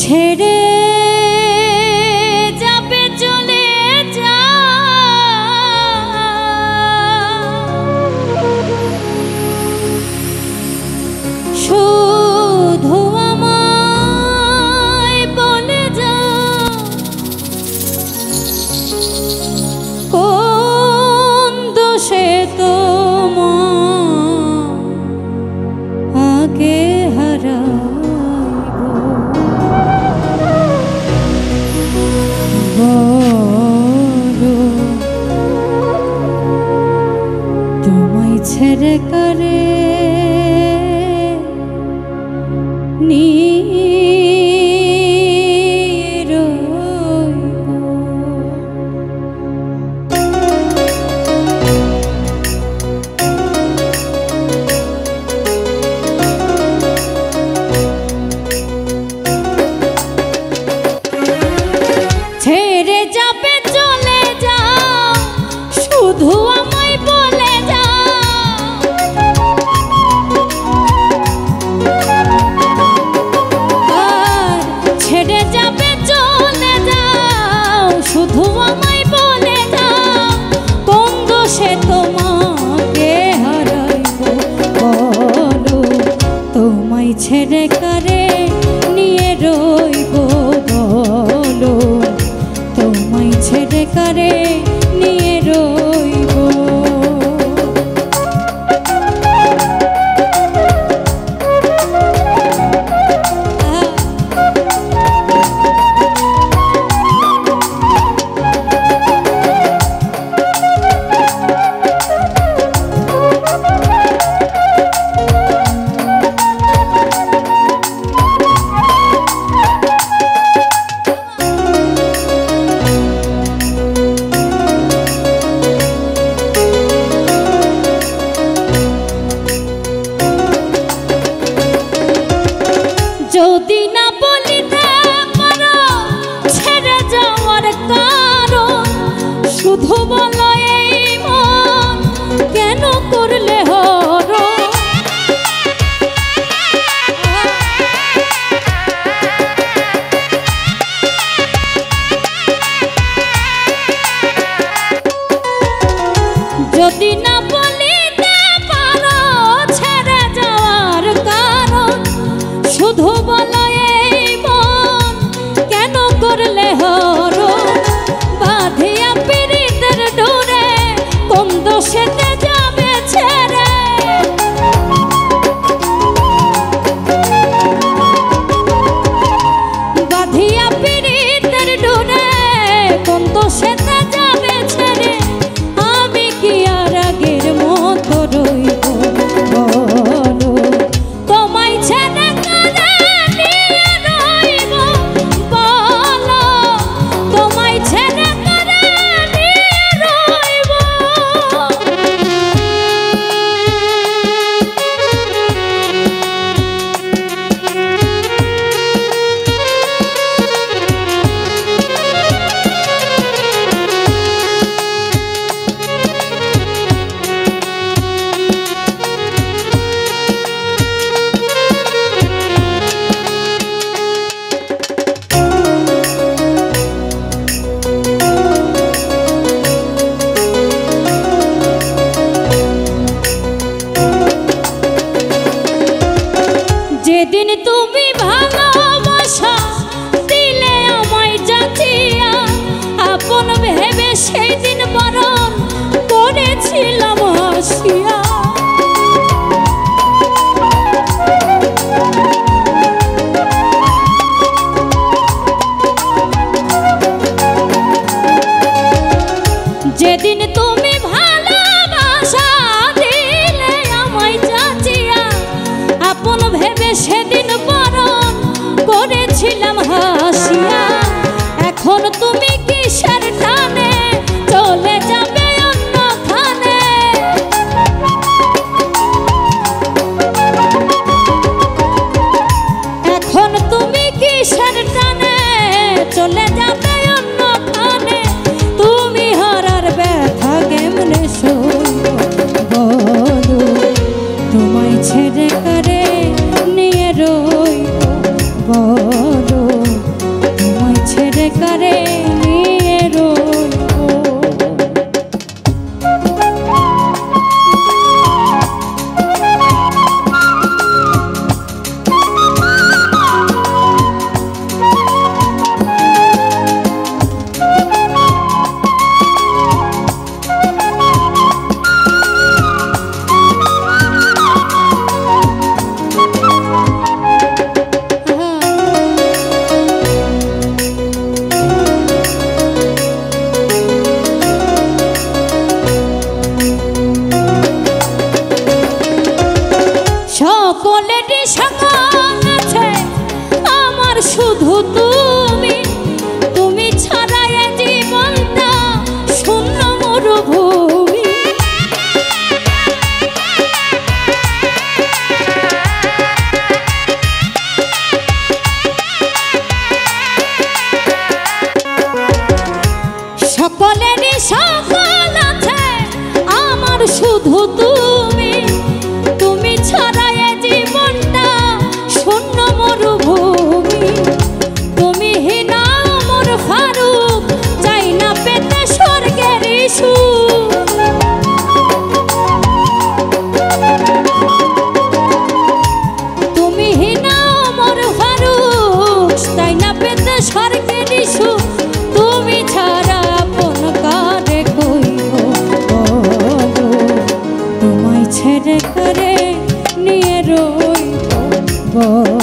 ছেড়ে যাবে চলে যা শুধু আমায় বলে যা কোন দোষে তোমার আগে হারা তোমায় ছেড়ে করে ছেড়ে যাবে চলে যা শুধু আমায় বলে যা ছেড়ে যাবে চলে যাও শুধু আমায় বলে যাও কোন দোষে তোমাকে হারাইব বলো তোমায় ছেড়ে করে নিয়ে রইব বলো তোমায় ছেড়ে করে নিয়ে রইব যদি না বলিতে পারো ছেড়ে যাওয়ার কারণ শুধু বলো এই মন কেন করলে হরণ যদি না বলিতে পারো ছেড়ে যাওয়ার কারণ শুধু বলো এই মন কেন করলে হরণ বাঁধিয়া পীড়িতের ডোরে কোন দোষেতে যাবে ছেড়ে বাঁধিয়া পীড়িতের ডোরে কোন দোষেতে যাবে ছেড়ে আমি কি আর আগের মতো রইব বলো তোমায় ছেড়ে যেদিন তুমি ভালোবাসা দিলে আমায় যাচিয়া আপন ভেবে সেই দিন বরণ করেছিলাম হাসিয়া যেদিন তুমি ভালোবাসা দিলে আমায় যাচিয়া আপন ভেবে সেদিন বরণ করেছিলাম হাসিয়া এখন তুমি কিসের টানে চলে যাবে অন্যখানে এখন তুমি কিসের টানে চলে যাবে অন্যখানে তুমি হারার ব্যথা কেমনে সইব বলো তোমায় ছেড়ে করে নিয়ে রইব বলো সকল আছে আমার শুধু তুমি, তুমি ছাড়া এ জীবনটা শূন্য মরুভূমি। সকলেরই সকল আছে আমার শুধু তুমি, তুমি ছাড়া এ জীবনটা শূন্য মরুভূমি। তুমি হিনা মোর ফারুক, চাই না পেতে স্বর্গের সুখ। তুমি হিনা মোর ফারুক, চাই না পেতে স্বর্গের সুখ। তুমি ছাড়া আপন কারে কইব বলো, তোমায় ছেড়ে করে নিয়ে রইব বলো।